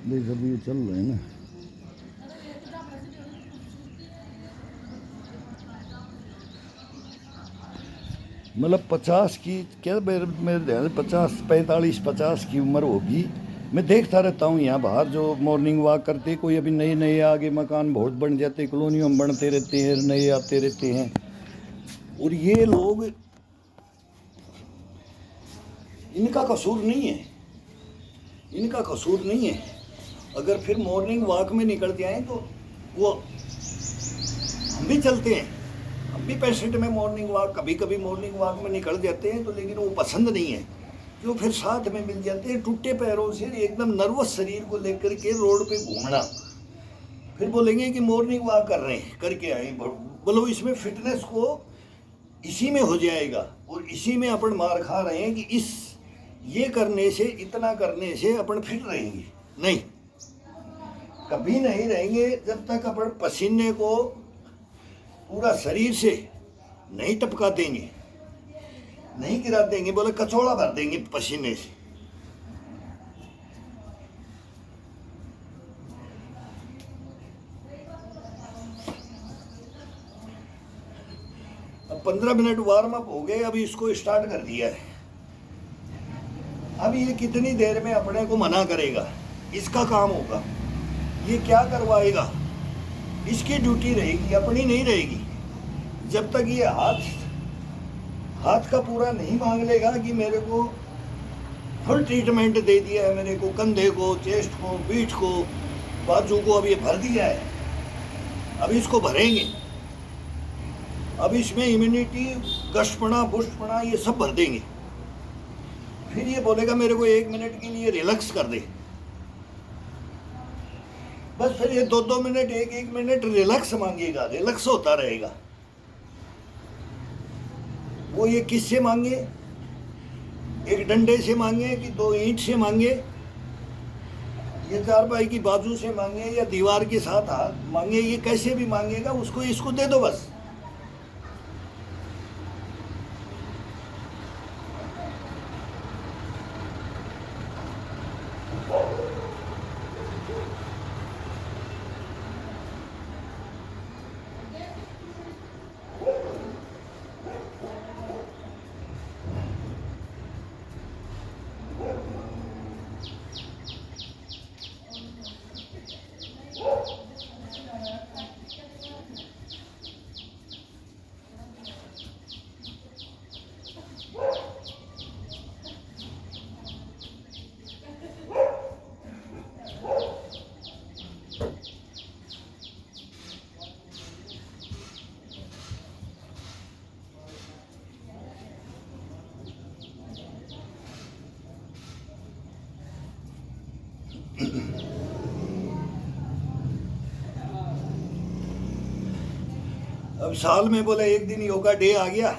देख अभी ये चल रहे हैं ना, मतलब 50 की क्या, मेरे मेरे ध्यान से 50 45 50 की उम्र होगी। मैं देखता रहता हूँ यहाँ बाहर जो मॉर्निंग वॉक करते, कोई अभी नए नए आगे मकान बहुत बन जाते, कॉलोनियों में बनते रहते हैं, नए आते रहते हैं। और ये लोग, इनका कसूर नहीं है, इनका कसूर नहीं है। अगर फिर मॉर्निंग वॉक में निकल जाए तो वो, हम भी चलते हैं, हम भी पेशेंट में मॉर्निंग वॉक कभी कभी मॉर्निंग वॉक में निकल जाते हैं, तो लेकिन वो पसंद नहीं है। जो फिर साथ में मिल जाते हैं टूटे पैरों से एकदम नर्वस शरीर को लेकर के रोड पे घूमना, फिर बोलेंगे कि मॉर्निंग वॉक कर रहे हैं, करके आए। बोलो इसमें फिटनेस को इसी में हो जाएगा, और इसी में अपन मार खा रहे हैं कि इस ये करने से, इतना करने से अपन फिट रहेंगे। नहीं, कभी नहीं रहेंगे जब तक अपन पसीने को पूरा शरीर से नहीं टपका देंगे, नहीं गिरा देंगे, बोले कचौड़ा भर देंगे पसीने से। अब 15 मिनट वार्म अप हो गए, अभी इसको स्टार्ट कर दिया है। अब ये कितनी देर में अपने को मना करेगा, इसका काम होगा, ये क्या करवाएगा, इसकी ड्यूटी रहेगी, अपनी नहीं रहेगी। जब तक ये हाथ हाथ का पूरा नहीं मांग लेगा कि मेरे को फुल ट्रीटमेंट दे दिया है, मेरे को कंधे को, चेस्ट को, पीठ को, बाजू को अब ये भर दिया है, अब इसको भरेंगे। अब इसमें इम्यूनिटी, गश्तपना, पुष्टपना ये सब भर देंगे। फिर ये बोलेगा मेरे को 1 मिनट के लिए रिलैक्स कर दे, बस फिर ये 2 2 मिनट, 1 1 मिनट रिलैक्स मांगेगा, रिलैक्स होता रहेगा। वो ये किससे मांगे, एक डंडे से मांगे कि 2 ईंट से मांगे, ये चारपाई की बाजू से मांगे या दीवार के साथ हाथ मांगे, ये कैसे भी मांगेगा, उसको इसको दे दो बस। अब साल में बोला एक दिन योगा डे आ गया,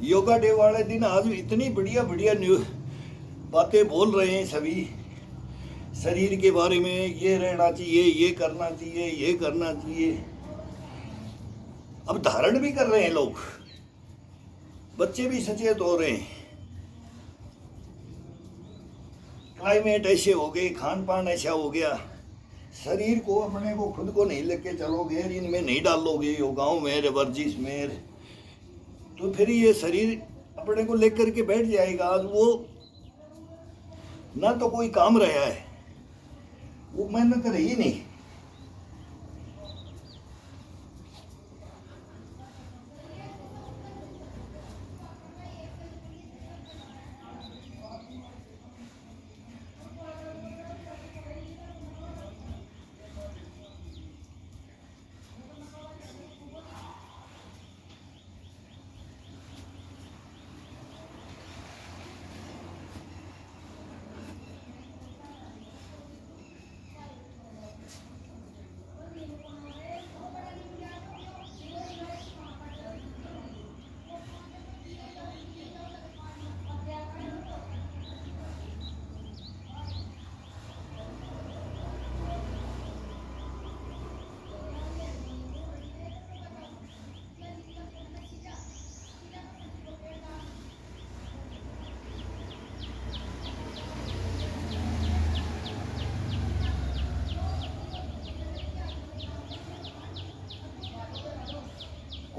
योगा डे वाले दिन आज इतनी बढ़िया बढ़िया न्यूज बातें बोल रहे हैं सभी, शरीर के बारे में, ये रहना चाहिए, ये करना चाहिए, ये करना चाहिए। अब धारण भी कर रहे हैं लोग, बच्चे भी सचेत हो रहे हैं। क्लाइमेट ऐसे हो गए, खान पान ऐसा हो गया, शरीर को अपने को खुद को नहीं लेके चलोगे, इनमें नहीं डालोगे योगाओं में, वर्जिश में, तो फिर ये शरीर अपने को लेकर के बैठ जाएगा। आज वो ना तो कोई काम रहा है, वो मेहनत रही नहीं।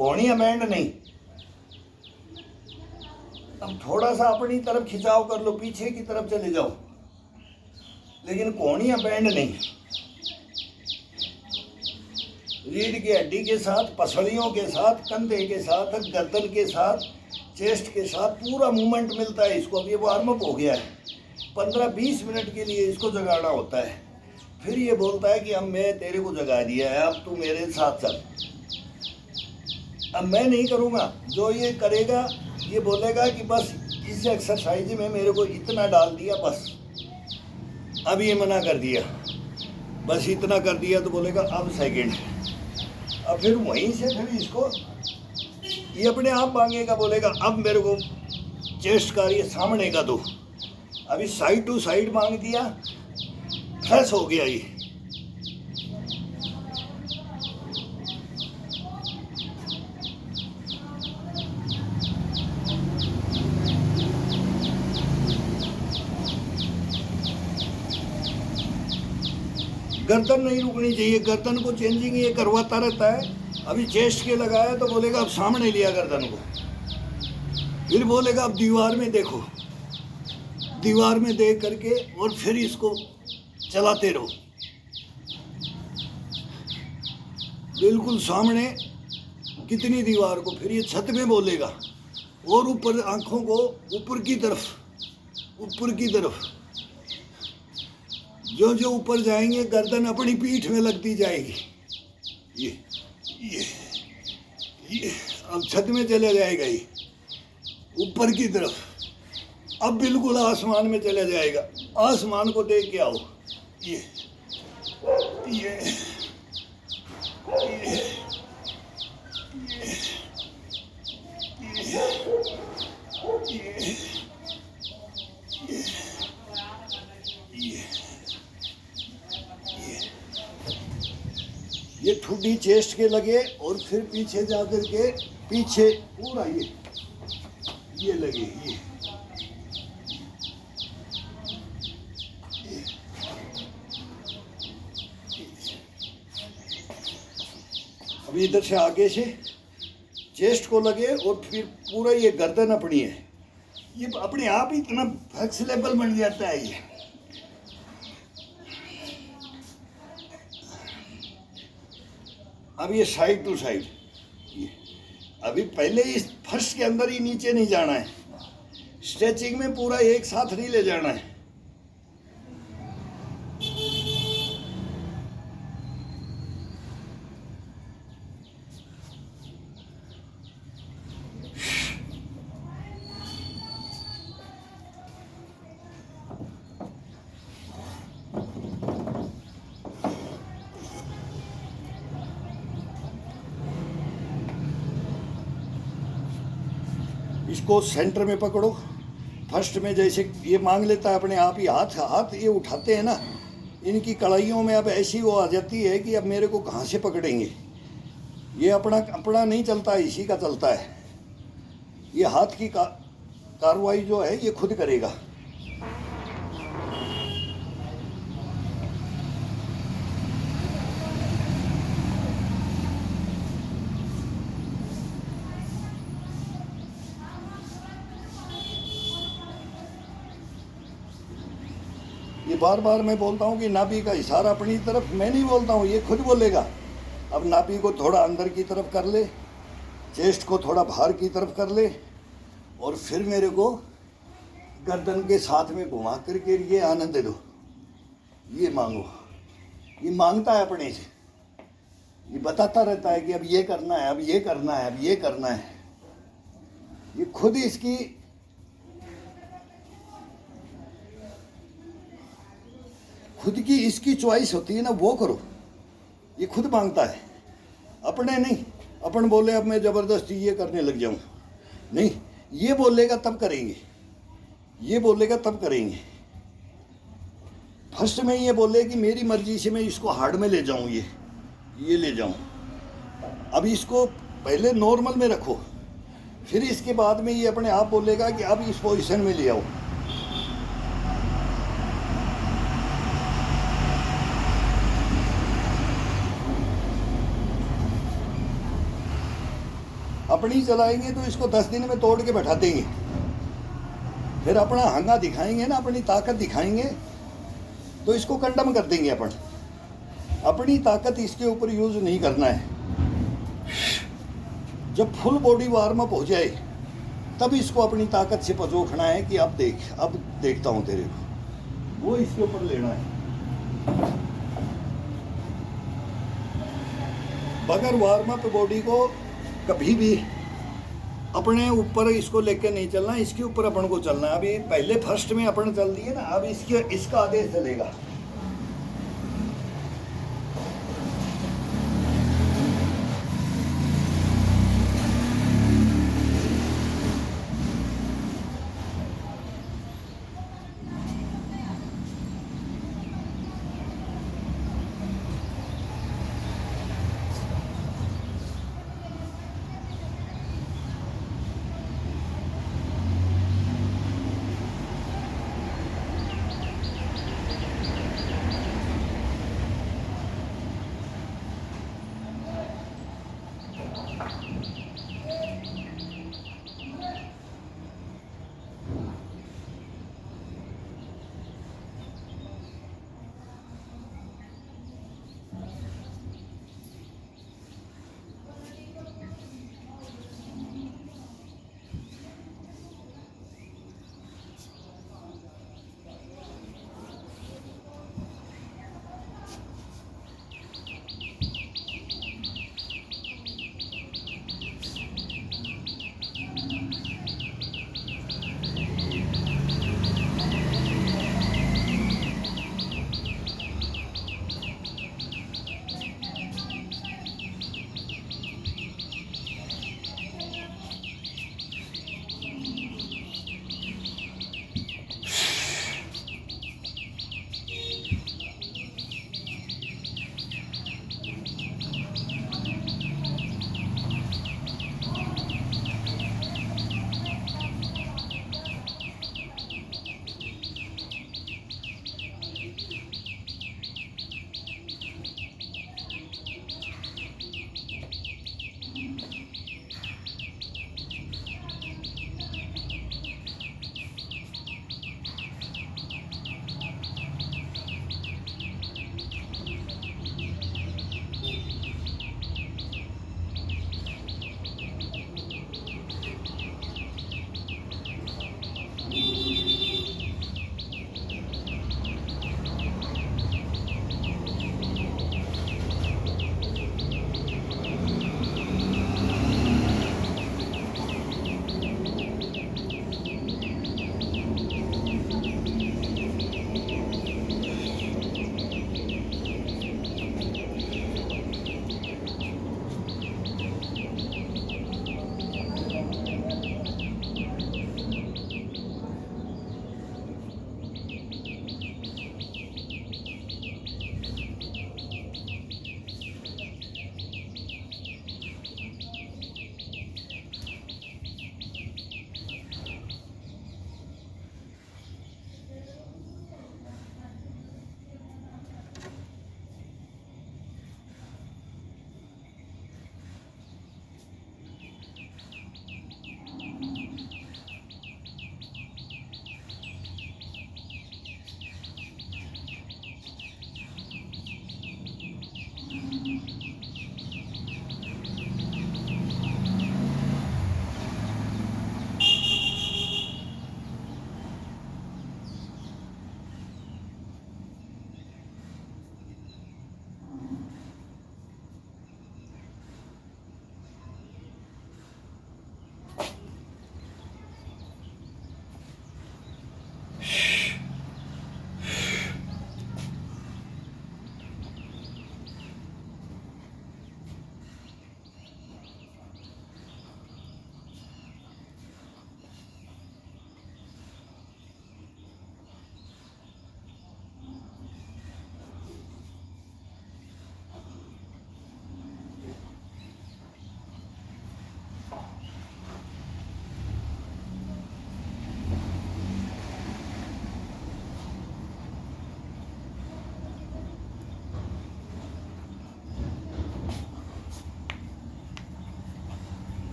कोहनियां बैंड नहीं। अब थोड़ा सा अपनी तरफ खिंचाव कर लो, पीछे की तरफ चले जाओ, लेकिन कोहनियां बैंड नहीं। रीढ़ की हड्डी के साथ, पसलियों के साथ, कंधे के साथ, गर्दन के साथ, चेस्ट के साथ पूरा मूवमेंट मिलता है इसको। अब ये वार्म अप हो गया है, 15-20 मिनट के लिए इसको जगाना होता है। फिर ये बोलता है कि अब मैं तेरे को जगा दिया है, अब तू मेरे साथ चल। अब मैं नहीं करूँगा, जो ये करेगा ये बोलेगा कि बस इस एक्सरसाइज में मेरे को इतना डाल दिया, बस अब ये मना कर दिया, बस इतना कर दिया, तो बोलेगा अब सेकंड। अब फिर वहीं से फिर इसको ये अपने आप मांगेगा, बोलेगा अब मेरे को चेस्ट का ये सामने का दो। अभी साइड टू साइड मांग दिया, फ्रेश हो गया ये। गर्दन नहीं रुकनी चाहिए, गर्दन को चेंजिंग ये करवाता रहता है। अभी चेस्ट के लगाया तो बोलेगा अब सामने लिया गर्दन को, फिर बोलेगा अब दीवार में देखो, दीवार में देख करके और फिर इसको चलाते रहो बिल्कुल सामने। कितनी दीवार को, फिर ये छत में बोलेगा और ऊपर, आंखों को ऊपर की तरफ, ऊपर की तरफ। जो जो ऊपर जाएंगे गर्दन अपनी पीठ में लगती जाएगी। ये अब छत में चला जाएगा, ये ऊपर की तरफ। अब बिल्कुल आसमान में चला जाएगा, आसमान को देख के आओ। ये ये ठुड्डी चेस्ट के लगे और फिर पीछे जाकर के पीछे पूरा ये लगे। ये अभी इधर से आगे से चेस्ट को लगे और फिर पूरा ये गर्दन अपनी है, ये अपने आप ही इतना फ्लेक्सिबल बन जाता है ये। अब ये साइड टू साइड, ये अभी पहले इस फर्स्ट के अंदर ही नीचे नहीं जाना है, स्ट्रेचिंग में पूरा एक साथ नहीं ले जाना है। इसको सेंटर में पकड़ो, फर्स्ट में जैसे ये मांग लेता है अपने आप ही, हाथ ये उठाते हैं ना, इनकी कड़ाइयों में अब ऐसी वो आ जाती है कि अब मेरे को कहाँ से पकड़ेंगे। ये अपना नहीं चलता है, इसी का चलता है। ये हाथ की कार्रवाई जो है ये खुद करेगा। ये बार बार मैं बोलता हूँ कि नाभि का इशारा अपनी तरफ, मैं नहीं बोलता हूँ, ये खुद बोलेगा। अब नाभि को थोड़ा अंदर की तरफ कर ले, चेस्ट को थोड़ा बाहर की तरफ कर ले, और फिर मेरे को गर्दन के साथ में घुमा करके ये आनंद दे दो, ये मांगो। ये मांगता है अपने से, ये बताता रहता है कि अब ये करना है, अब ये करना है, अब ये करना है। ये खुद इसकी इसकी चॉइस होती है ना, वो करो। ये खुद मांगता है, अपने नहीं। अपन बोले अब मैं ज़बरदस्ती ये करने लग जाऊं, नहीं। ये बोलेगा तब करेंगे, ये बोलेगा तब करेंगे। फर्स्ट में ये बोले कि मेरी मर्जी से मैं इसको हार्ड में ले जाऊं, ये ले जाऊं। अब इसको पहले नॉर्मल में रखो, फिर इसके बाद में ये अपने आप बोलेगा कि अब इस पोजीशन में ले आओ। अपनी चलाएंगे तो इसको 10 दिन में तोड़ के बैठा देंगे। फिर अपना हंगा दिखाएंगे ना, अपनी ताकत दिखाएंगे तो इसको कंडम कर देंगे अपन। अपनी ताकत इसके ऊपर यूज नहीं करना है। जब फुल बॉडी वार्म अप हो जाए तब इसको अपनी ताकत से पजोखना है कि अब देख, अब देखता हूं तेरे को, वो इसके ऊपर लेना है। बगैर वार्म अप बॉडी को कभी भी अपने ऊपर इसको लेके नहीं चलना, इसके ऊपर अपन को चलना है। अभी पहले फर्स्ट में अपन चल दिए ना, अब इसका आदेश चलेगा।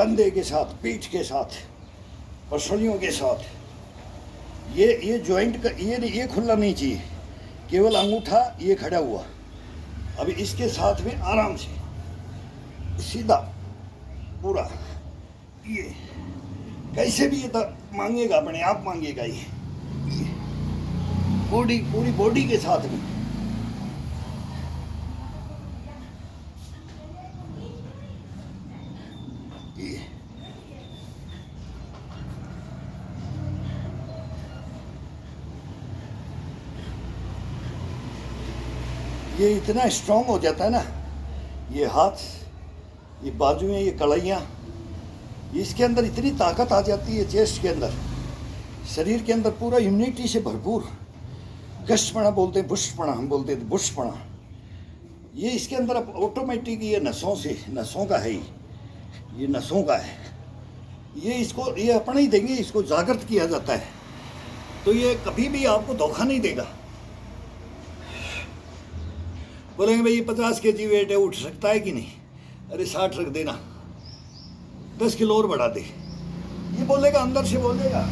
कंधे के साथ, पीठ के साथ, पसलियों के साथ। ये जॉइंट का ये खुला नहीं चाहिए, केवल अंगूठा ये खड़ा हुआ। अभी इसके साथ में आराम से सीधा पूरा, ये कैसे भी ये मांगेगा, अपने आप मांगेगा ये बॉडी, पूरी बॉडी के साथ में। ये इतना स्ट्रांग हो जाता है ना, ये हाथ, ये बाजुएं, ये कलाइयाँ, इसके अंदर इतनी ताकत आ जाती है, चेस्ट के अंदर, शरीर के अंदर पूरा इम्यूनिटी से भरपूर। गश्तपना बोलते हैं, बुष्टपना हम बोलते हैं, बुष्टपना, ये इसके अंदर अब ऑटोमेटिक ये नसों से, नसों का है, ये नसों का है, ये इसको ये अपने ही देंगे, इसको जागृत किया जाता है, तो ये कभी भी आपको धोखा नहीं देगा। बोलेंगे भाई ये 50 kg वेट है, उठ सकता है कि नहीं? अरे 60 रख देना, 10 किलो और बढ़ा दे, ये बोलेगा, अंदर से बोलेगा,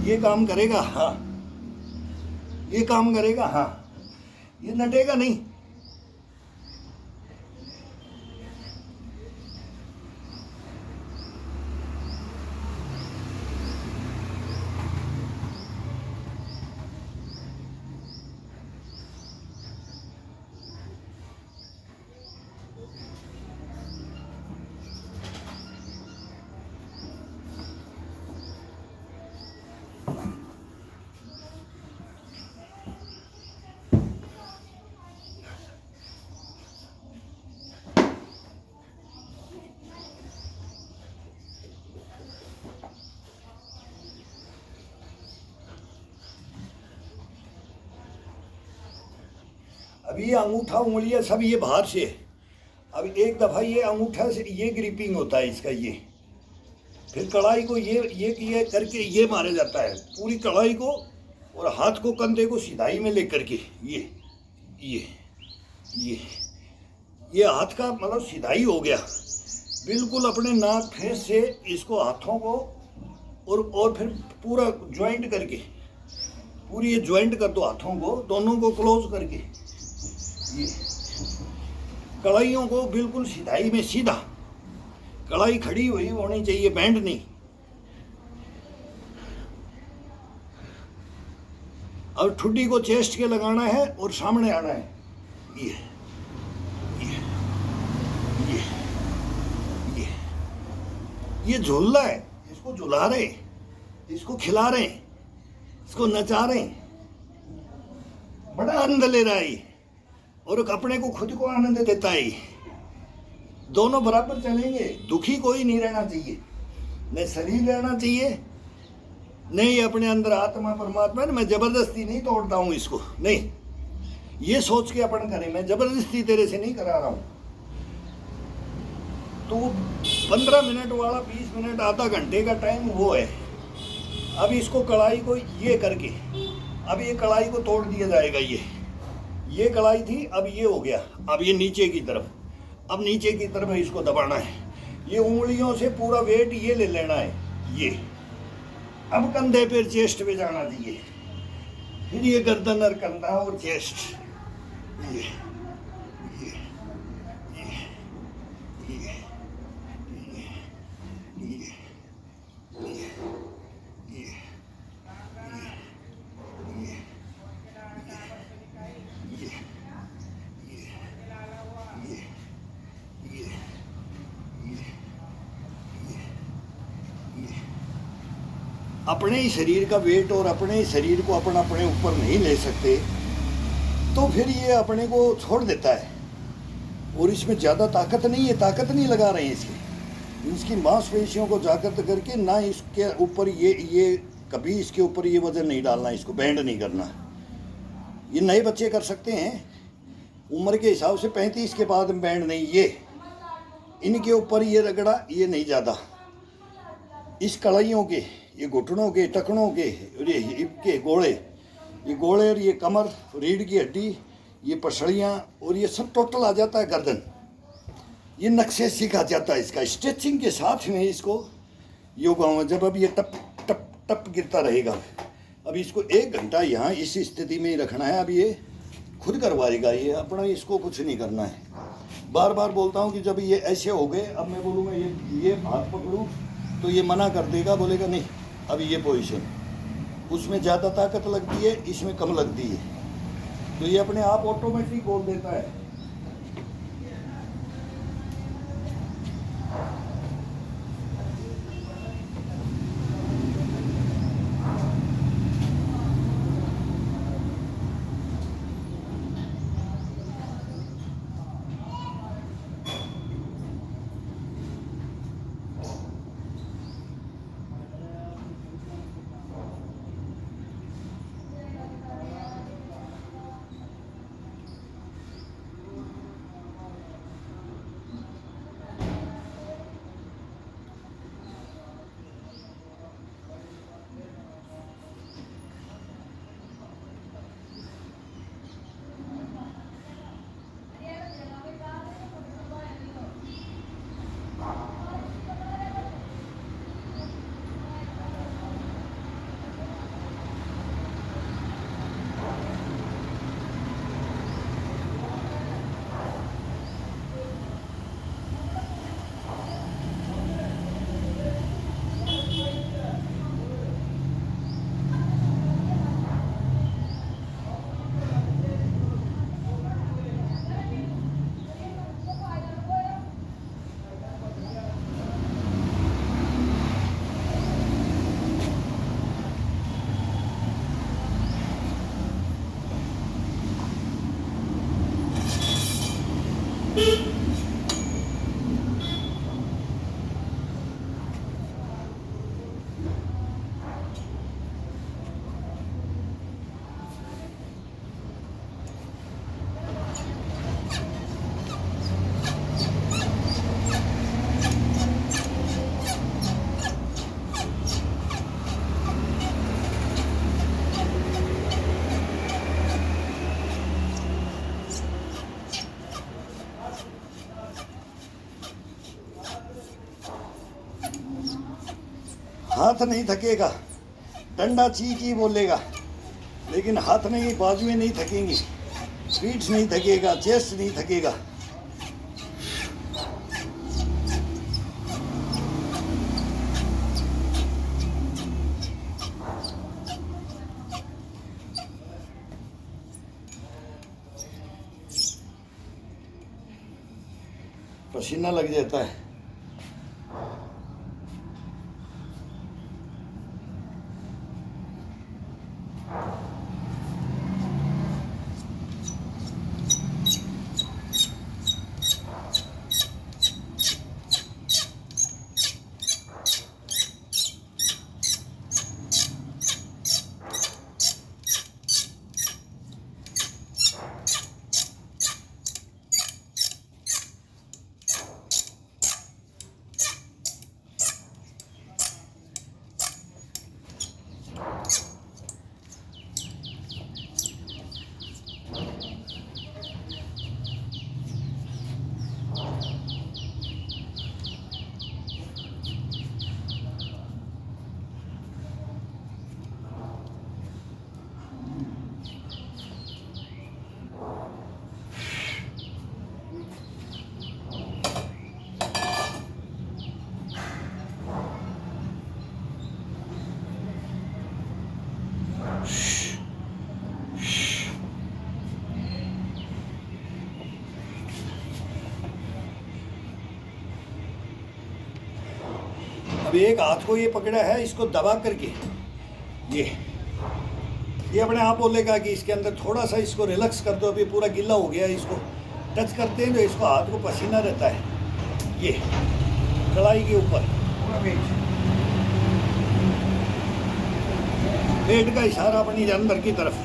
ये काम करेगा, हाँ, ये काम करेगा, हाँ, ये नटेगा नहीं। अब ये अंगूठा, उंगलियां सब ये बाहर से, अब एक दफ़ा ये अंगूठा से ये ग्रिपिंग होता है इसका, ये फिर कलाई को ये करके ये मारा जाता है, पूरी कलाई को, और हाथ को, कंधे को सिधाई में लेकर के ये हाथ का मतलब सिधाई हो गया बिल्कुल, अपने नाक फेस से इसको हाथों को, और फिर पूरा ज्वाइंट करके, पूरी ये ज्वाइंट कर दो हाथों को, दोनों को क्लोज करके, ये कलाइयों को बिल्कुल सिधाई में, सीधा कलाई खड़ी हुई होनी चाहिए, बैंड नहीं। अब ठुड्डी को चेस्ट के लगाना है और सामने आना है, ये ये ये ये झूला है, इसको झुला रहे, इसको खिला रहे, इसको नचा रहे, बड़ा आनंद ले रहा है, और अपने को खुद को आनंद देता है। दोनों बराबर चलेंगे, दुखी कोई नहीं रहना चाहिए, न शरीर रहना चाहिए, नहीं अपने अंदर आत्मा परमात्मा, मैं जबरदस्ती नहीं तोड़ता हूँ इसको, नहीं, ये सोच के अपन करें, मैं जबरदस्ती तेरे से नहीं करा रहा हूँ। तो 15 मिनट वाला 20 मिनट, आधा घंटे का टाइम वो है। अब इसको कलाई को ये करके, अब ये कलाई को तोड़ दिया जाएगा, ये कलाई थी, अब ये हो गया, अब ये नीचे की तरफ, अब नीचे की तरफ इसको दबाना है, ये उंगलियों से पूरा वेट ये ले लेना है, ये अब कंधे पे, चेस्ट पे जाना चाहिए, फिर ये गर्दन और कंधा और चेस्ट, ये ये ये ये अपने ही शरीर का वेट और अपने ही शरीर को अपने ऊपर नहीं ले सकते, तो फिर ये अपने को छोड़ देता है, और इसमें ज़्यादा ताकत नहीं है, ताकत नहीं लगा रहे हैं इसकी मांसपेशियों को जागृत करके, ना इसके ऊपर ये कभी इसके ऊपर ये वजन नहीं डालना, इसको बैंड नहीं करना। ये नए बच्चे कर सकते हैं, उम्र के हिसाब से 35 के बाद बैंड नहीं, ये इनके ऊपर ये रगड़ा, ये नहीं ज़्यादा, इस कलाइयों के, ये घुटनों के, टखनों के, और ये हिप के गोले, ये गोले, और ये कमर, रीढ़ की हड्डी, ये पसलियाँ, और ये सब टोटल आ जाता है गर्दन। ये नक्शे सीखा जाता है इसका स्ट्रेचिंग के साथ में इसको योगा में। जब अब ये टप टप टप गिरता रहेगा, अब इसको 1 घंटा यहाँ इस स्थिति में ही रखना है। अब ये खुद करवाएगा, ये अपना इसको कुछ नहीं करना है। बार बार बोलता हूँ कि जब ये ऐसे हो गए, अब मैं बोलूँगा ये हाथ पकड़ूँ तो ये मना कर देगा, बोलेगा नहीं अभी ये पोजीशन। उसमें ज़्यादा ताकत लगती है, इसमें कम लगती है, तो ये अपने आप ऑटोमेटिक बोल देता है। हाथ नहीं थकेगा, डंडा ची की बोलेगा, लेकिन हाथ नहीं, बाजुएं नहीं थकेंगी, पीठ नहीं थकेगा, चेस्ट नहीं थकेगा। पसीना लग जाता है। अब एक हाथ को ये पकड़ा है, इसको दबा करके ये अपने आप बोलेगा कि इसके अंदर थोड़ा सा इसको रिलैक्स कर दो, अभी पूरा गीला हो गया है। इसको टच करते हैं जो इसको हाथ को पसीना रहता है, ये कलाई के ऊपर पूरा पेट का इशारा अपनी अंदर की तरफ।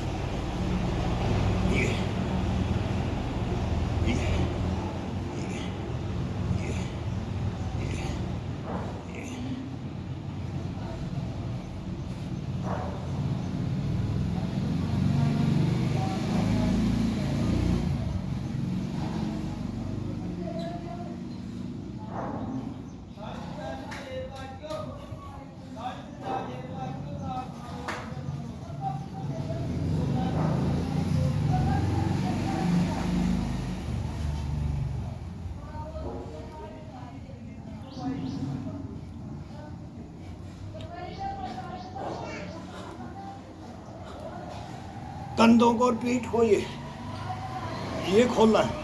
कंधों को और पीठ को ये खोलना है।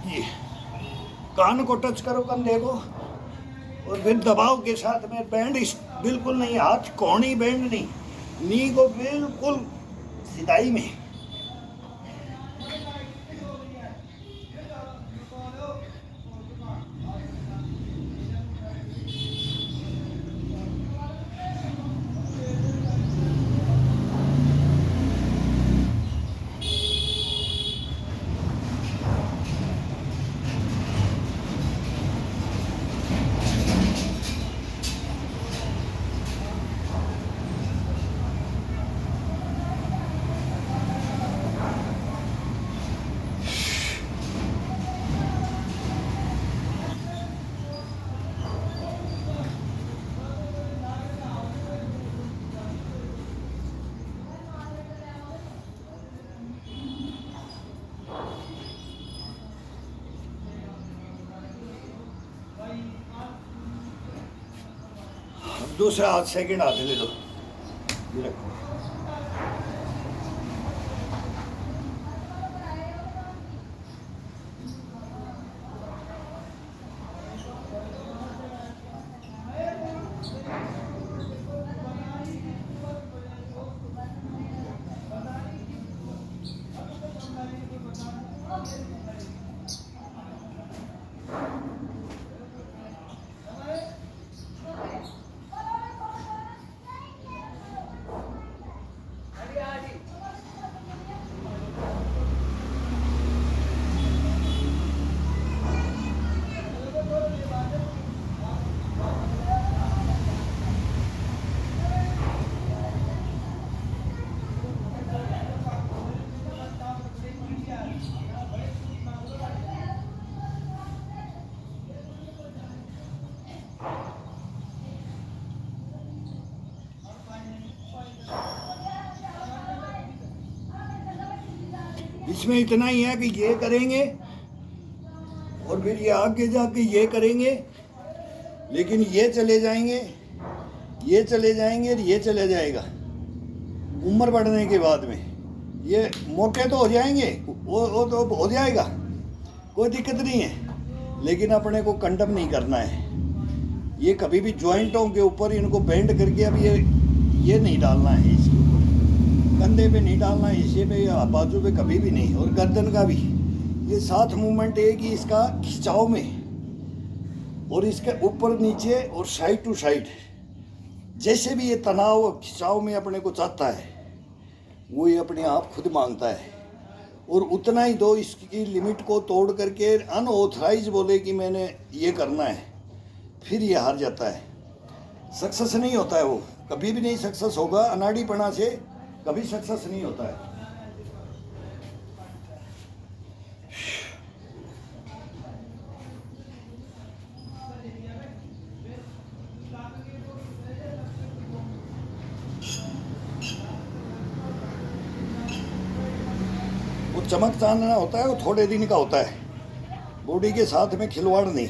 ये कान को टच करो कंधे को, और फिर दबाव के साथ में बैंड बिल्कुल नहीं, हाथ कोहनी बैंड नहीं, नी को बिल्कुल सिधाई में। दूसरा हाथ सेकंड हाथ ले लो, ये रखो। इसमें इतना ही है कि ये करेंगे और फिर ये आगे जाके ये करेंगे, लेकिन ये चले जाएंगे, ये चले जाएंगे और ये चले जाएगा। उम्र बढ़ने के बाद में ये मोटे तो हो जाएंगे, वो तो हो जाएगा, कोई दिक्कत नहीं है, लेकिन अपने को कंडम नहीं करना है। ये कभी भी जॉइंटों के ऊपर इनको बेंड करके अब ये नहीं डालना है, इसके ऊपर कंधे पे नहीं डालना है, इसे पे या बाजू पे कभी भी नहीं, और गर्दन का भी। ये साथ मूवमेंट है कि इसका खिंचाव में और इसके ऊपर नीचे और साइड टू साइड, जैसे भी ये तनाव और खिंचाव में अपने को चाहता है वो ये अपने आप खुद मांगता है। और उतना ही दो, इसकी लिमिट को तोड़ करके अनऑथराइज बोले कि मैंने ये करना है, फिर ये हार जाता है, सक्सेस नहीं होता है। वो कभी भी नहीं सक्सेस होगा, अनाड़ीपना से कभी सक्सेस नहीं होता है। वो चमक चांदना होता है, वो थोड़े दिन का होता है, बॉडी के साथ में खिलवाड़ नहीं।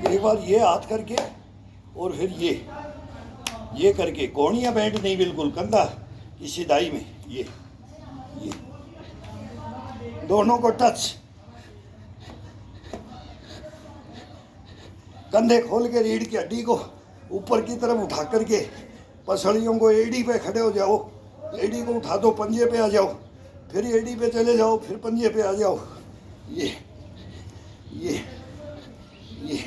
एक बार ये हाथ करके और फिर ये करके, कोहनियाँ बैंड नहीं, बिल्कुल कंधा की सिधाई में, ये दोनों को टच, कंधे खोल के रीढ़ की हड्डी को ऊपर की तरफ उठा करके पसलियों को एड़ी पे खड़े हो जाओ, एड़ी को उठा दो, पंजे पे आ जाओ, फिर एड़ी पे चले जाओ, फिर पंजे पे आ जाओ। ये ये ये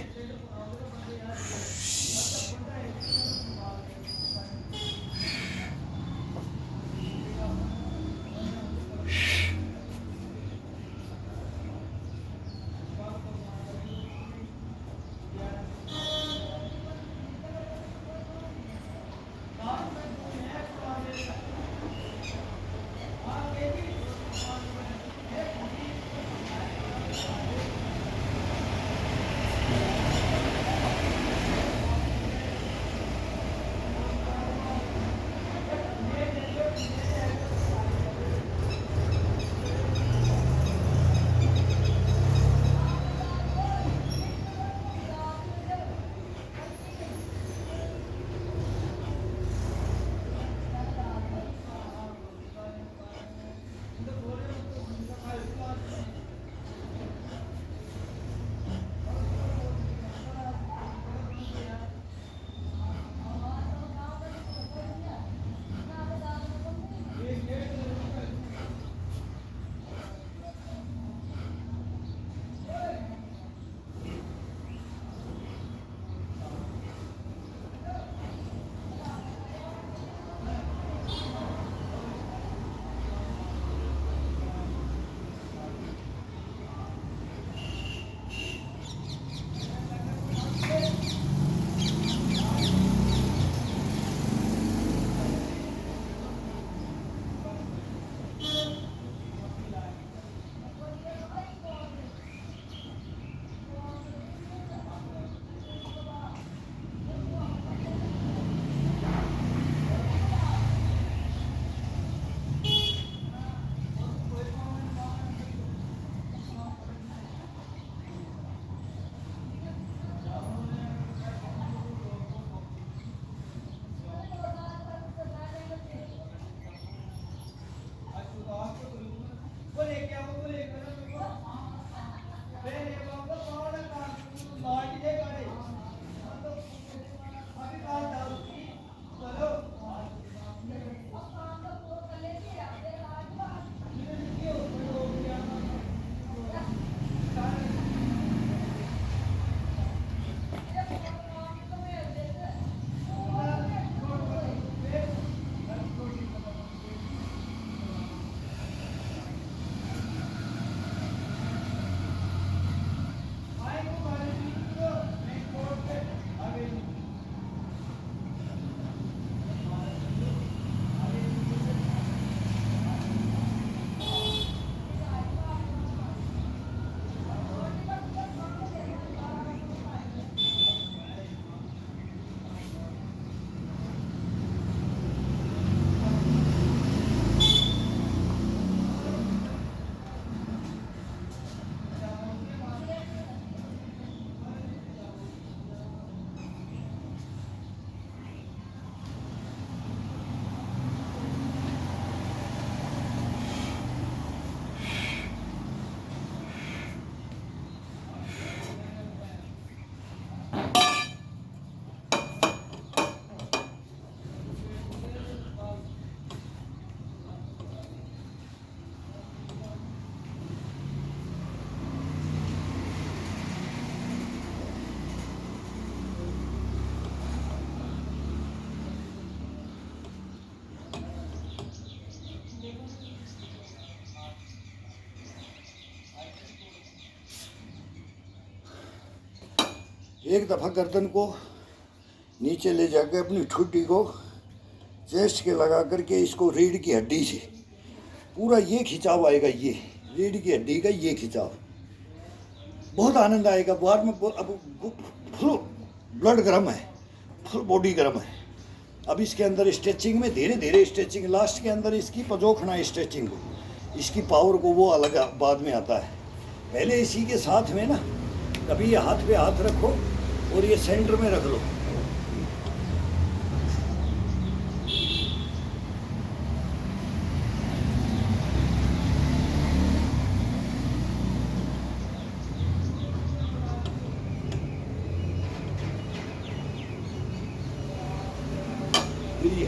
एक दफ़ा गर्दन को नीचे ले जाकर अपनी ठुड्डी को चेस्ट के लगा करके इसको रीढ़ की हड्डी से पूरा ये खिंचाव आएगा, ये रीढ़ की हड्डी का ये खिंचाव, बहुत आनंद आएगा। बाद में अब फुल ब्लड गर्म है, फुल बॉडी गर्म है। अब इसके अंदर स्ट्रेचिंग में धीरे धीरे स्ट्रेचिंग, लास्ट के अंदर इसकी पजोखना स्ट्रेचिंग, इसकी पावर को वो अलग बाद में आता है। पहले इसी के साथ में ना कभी ये हाथ पे हाथ रखो और ये सेंटर में रख लो। फिर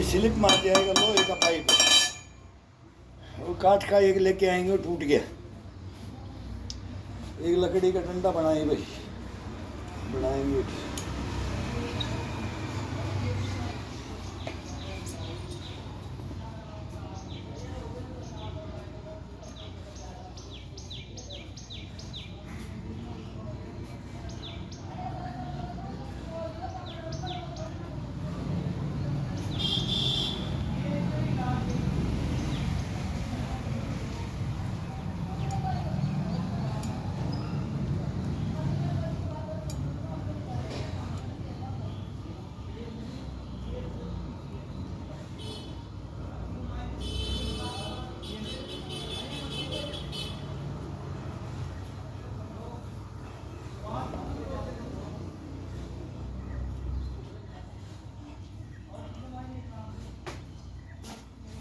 ये स्लिप मार जाएगा लोहे का पाइप, वो काठ का एक लेके आएंगे, टूट गया। एक लकड़ी का डंडा बनाए भाई, बनाएंगे।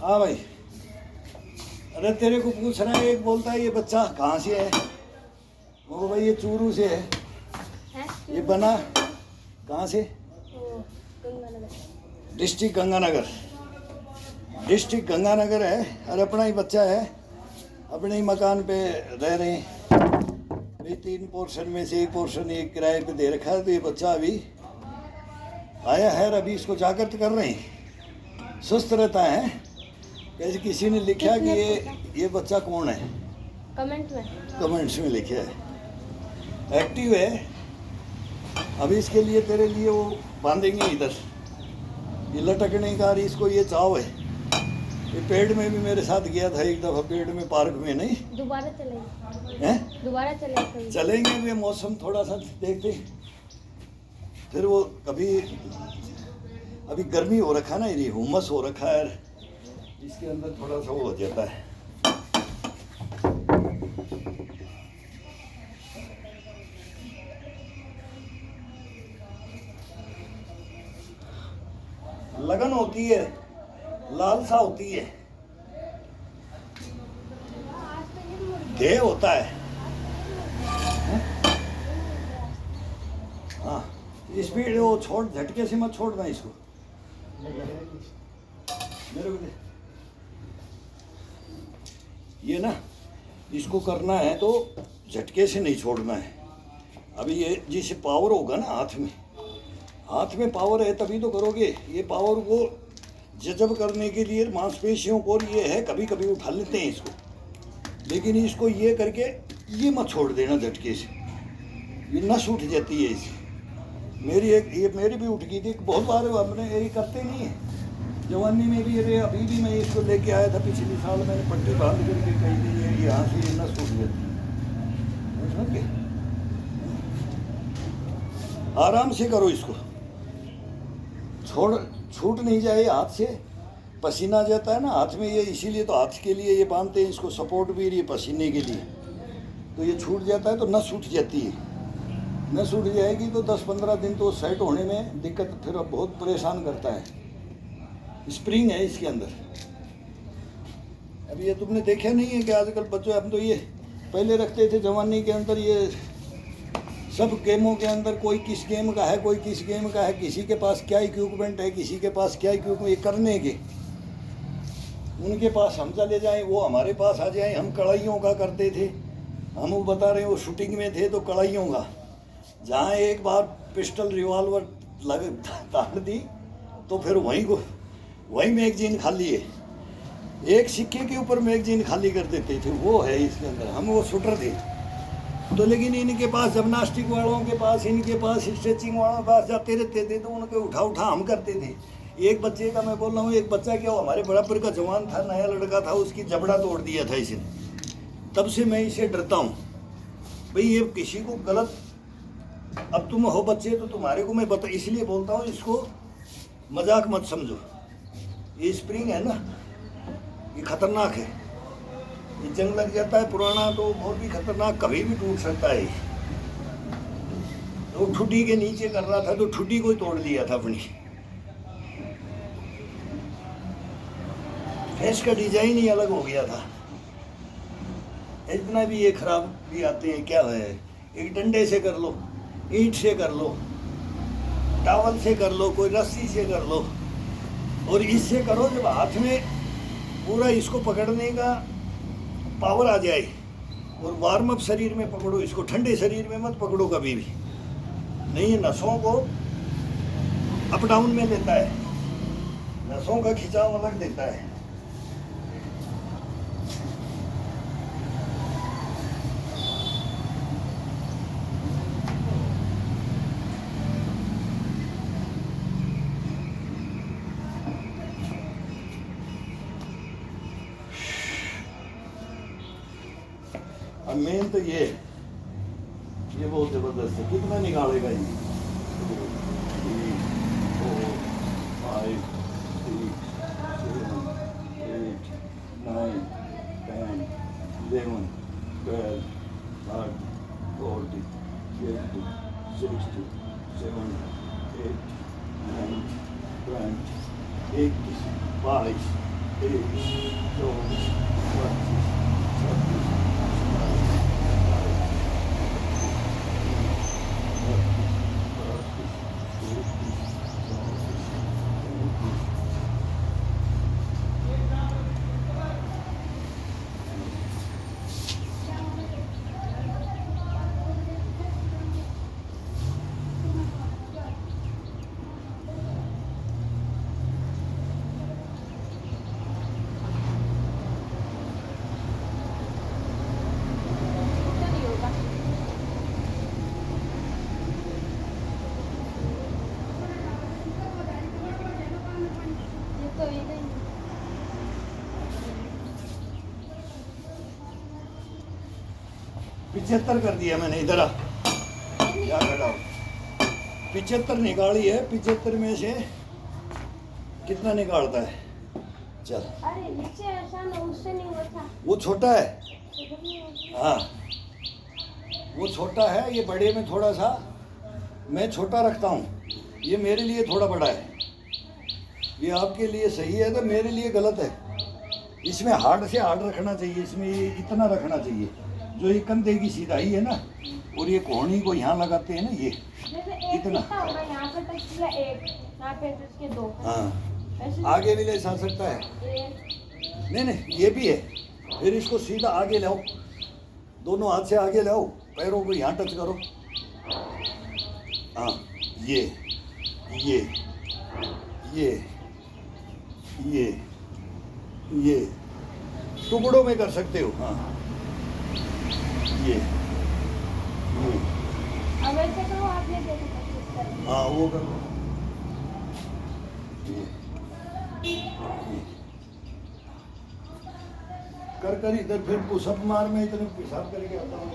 हाँ भाई, अरे तेरे को पूछ रहा है, एक बोलता है ये बच्चा कहाँ से है, वो भाई ये चूरू से है। ये बना कहाँ से? डिस्ट्रिक्ट गंगानगर, डिस्ट्रिक्ट गंगानगर है। और अपना ही बच्चा है, अपने ही मकान पे रह रहे हैं। ये 3 पोर्शन में से 1 पोर्शन एक किराए पे दे रखा है। तो ये बच्चा अभी आया है, अभी इसको जागृत कर रहे हैं। सुस्त रहता है। कैसे किसी ने लिखा कि ये बच्चा कौन है, कमेंट्स में लिखे है। एक्टिव है। अभी इसके लिए तेरे लिए वो बांधेंगे इधर, ये लटकने का इसको ये चाव है। ये पेड़ में भी मेरे साथ गया था एक दफ़ा, पेड़ में पार्क में। नहीं दोबारा चलेंगे, हैं दोबारा चलेंगे भी, मौसम थोड़ा सा देखते फिर। वो कभी अभी गर्मी हो रखा ना, ये हुमस हो रखा है, इसके अंदर थोड़ा सा वो हो जाता है। लगन होती है, लालसा होती है, ध्येय होता है। हाँ, स्पीड वो छोड़, झटके से मत छोड़ना इसको। मेरे को ये ना, इसको करना है तो झटके से नहीं छोड़ना है। अभी ये जिसे पावर होगा ना हाथ में पावर है तभी तो करोगे। ये पावर को जज़ब करने के लिए मांसपेशियों को ये है, कभी कभी उठा लेते हैं इसको, लेकिन इसको ये करके ये मत छोड़ देना झटके से, ये नस उठ जाती है इसे। मेरी भी उठ गई थी बहुत बार, हमने ये करते नहीं है जवानी में भी। अरे अभी भी मैं इसको लेके आया था पिछले साल, मैंने पट्टी बांध करके कही थी यहाँ से ये नस उठ जाती है। आराम से करो इसको, छूट नहीं जाए हाथ से। पसीना जाता है ना हाथ में, ये इसीलिए तो हाथ के लिए ये बांधते हैं इसको, सपोर्ट भी ये पसीने के लिए। तो ये छूट जाता है तो नस उठ जाती है। नस उठ जाएगी तो 10-15 दिन तो सेट होने में दिक्कत, फिर अब बहुत परेशान करता है। स्प्रिंग है इसके अंदर। अब ये तुमने देखा नहीं है कि आजकल बच्चों, हम तो ये पहले रखते थे जवानी के अंदर, ये सब गेमों के अंदर कोई किस गेम का है, कोई किस गेम का है, किसी के पास क्या इक्विपमेंट है, किसी के पास क्या इक्विपमेंट, ये करने के। उनके पास हम चले जाएं, वो हमारे पास आ जाएं। हम कढ़ाइयों का करते थे, हम वो बता रहे हैं, वो शूटिंग में थे तो कढ़ाइयों का। जहाँ एक बार पिस्टल रिवॉल्वर ताड़ दी तो फिर वहीं मैगजीन खाली है, एक सिक्के के ऊपर मैगजीन खाली कर देते थे। वो है इसके अंदर, हम वो शूटर थे। तो लेकिन इनके पास, जिम्नास्टिक वालों के पास, इनके पास, स्ट्रेचिंग वालों के पास जाते रहते थे तो उनके उठा हम करते थे। एक बच्चे का मैं बोल रहा हूँ, एक बच्चा क्या, हमारे बराबर का जवान था, नया लड़का था, उसकी जबड़ा तोड़ दिया था इसने। तब से मैं इसे डरता हूँ भाई, ये किसी को गलत, अब तुम हो बच्चे तो तुम्हारे को मैं इसलिए बोलता हूँ, इसको मजाक मत समझो। ये स्प्रिंग है ना, ये खतरनाक है। ये जंग लग जाता है पुराना तो बहुत भी खतरनाक, कभी भी टूट सकता है। तो ठुड्डी के नीचे कर रहा था तो ठुड्डी को ही तोड़ दिया था अपनी। फेस का डिजाइन ही अलग हो गया था। इतना भी ये खराब भी आते हैं, क्या है, एक डंडे से कर लो, ईंट से कर लो, टावल से कर लो, कोई रस्सी से कर लो, और इससे करो जब हाथ में पूरा इसको पकड़ने का पावर आ जाए, और वार्म अप शरीर में पकड़ो इसको, ठंडे शरीर में मत पकड़ो कभी भी, नहीं ये नसों को अप डाउन में लेता है, नसों का खिंचाव अलग देता है। अब मेन तो ये बहुत जबरदस्त है। कितना निकालेगा ये? 3, 4, 5, 6, 7, 8, 9, 10, 11, 12, 13, 14, 15, 16, 17, 18, 19, 20, 21, 22, 23, 24, 25, 26, तो ये नहीं। 75 कर दिया मैंने, इधर आ, क्या घटाओ, 75 निकाली है। 75 में से कितना निकालता है? चल, अरे नीचे ऐसा ना, उससे नहीं होता। वो छोटा है, इधर नहीं होता। हाँ वो छोटा है, ये बड़े में थोड़ा सा मैं छोटा रखता हूँ, ये मेरे लिए थोड़ा बड़ा है। ये आपके लिए सही है तो मेरे लिए गलत है। इसमें हार्ड से हार्ड रखना चाहिए, इसमें ये इतना रखना चाहिए जो ये कंधे की सीधाई है ना, और ये कोहनी को यहाँ लगाते हैं ना, ये जैसे एक इतना। कितना होगा, यहाँ पे टच किया 1, यहाँ पे टच किया 2। हाँ ऐसे आगे भी ले जा सकता है, 1। नहीं ये भी है। फिर इसको सीधा आगे लाओ, दोनों हाथ से आगे लाओ, पैरों को यहाँ टच करो। हाँ ये ये टुकड़ों में कर सकते हो। हाँ ये अब ऐसे करो, आपने देखो प्रैक्टिस करनी। हाँ वो करो, ये कर इधर फिर पुशअप मार में इतने पेशाब करके आता हूँ।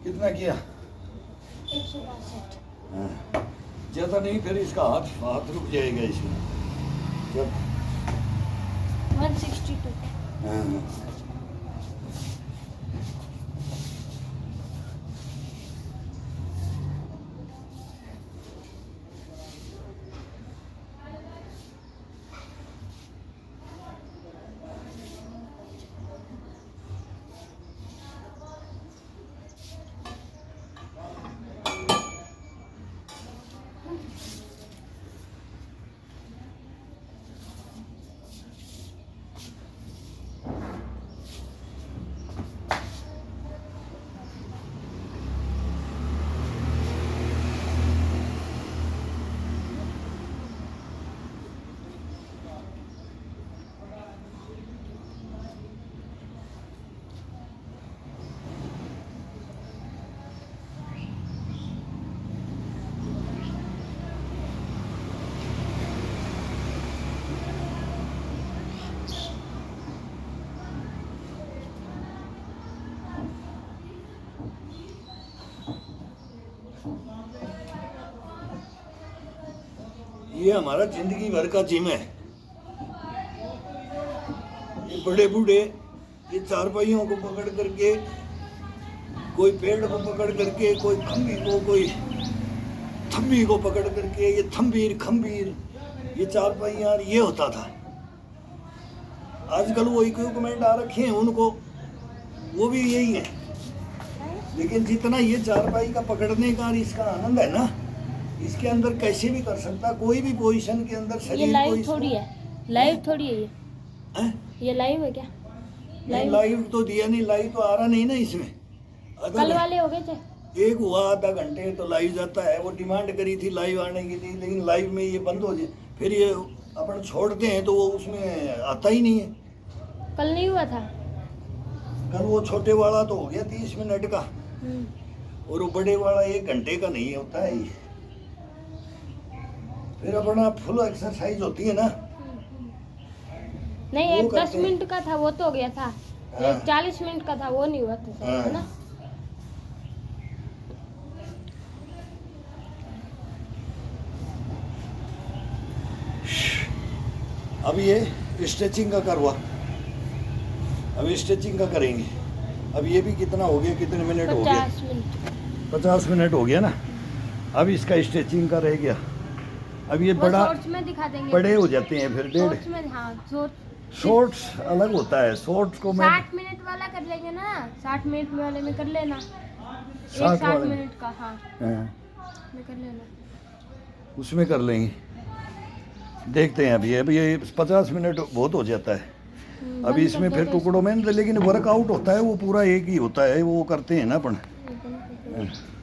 कितना किया? 162। हाँ। ज्यादा नहीं, फिर इसका हाथ हाथ रुक जाएगा इसमें जब। 162। हाँ। ये हमारा जिंदगी भर का जिम है। ये बड़े बूढ़े ये चारपाइयों को पकड़ करके, कोई पेड़ को पकड़ करके, कोई खम्बी को, कोई थम्बी को पकड़ करके, ये थम्बीर खम्बीर, ये चारपाइयाँ, ये होता था। आजकल वो इक्विपमेंट आ रखे हैं उनको, वो भी यही है। लेकिन जितना ये चारपाई का पकड़ने का और इसका आनंद है ना, इसके अंदर कैसे भी कर सकता, कोई भी पोजीशन के अंदर ये शरीर को लाइव इसको- थोड़ी है, लाइव थोड़ी है हैं? ये लाइव है क्या? नहीं, लाइव तो दिया नहीं, लाइव तो आ रहा नहीं ना इसमें। कल अगर वाले हो गए थे। एक हुआ आधा घंटे तो लाइव जाता है, वो डिमांड करी थी लाइव आने की थी, लेकिन लाइव में ये बंद हो जाए, फिर ये अपन छोड़ते हैं तो वो उसमें आता ही नहीं है। कल नहीं हुआ था। कल वो छोटे वाला तो हो गया 30 मिनट का, और वो बड़े वाला 1 घंटे का नहीं होता है ये। फिर अपना फुल एक्सरसाइज होती है ना। नहीं, वो एक 10 करते हैं। मिनट का था वो तो हो गया था, हाँ। एक 40 मिनट का था वो नहीं हुआ था, हाँ। है ना? अब ये स्ट्रेचिंग का करवा, अब स्ट्रेचिंग का करेंगे। अब ये भी कितना हो गया, कितने मिनट हो गया? 50 मिनट। 50 मिनट हो गया ना। अब इसका स्ट्रेचिंग का रह गया। अब ये वो बड़ा शॉर्ट्स में दिखा देंगे। बड़े हो जाते हैं फिर डेढ़। शॉर्ट्स में, हाँ शॉर्ट्स। शॉर्ट्स अलग होता है, शॉर्ट्स को मैं 60 मिनट वाला कर लेंगे ना, 60 मिनट वाले में कर लेना। 60 60 वाले में। मिनट का, हाँ हाँ, में कर लेना। उसमें कर लेंगे। देखते हैं अभी ये 50 मिनट बहुत हो जाता है। बंद अभी कर इसमें दो फिर तो टुकड़ों में, लेकिन वर्कआउट होता है वो पूरा एक ही होता है, वो करते हैं ना अपन। इसको बंद कर दो।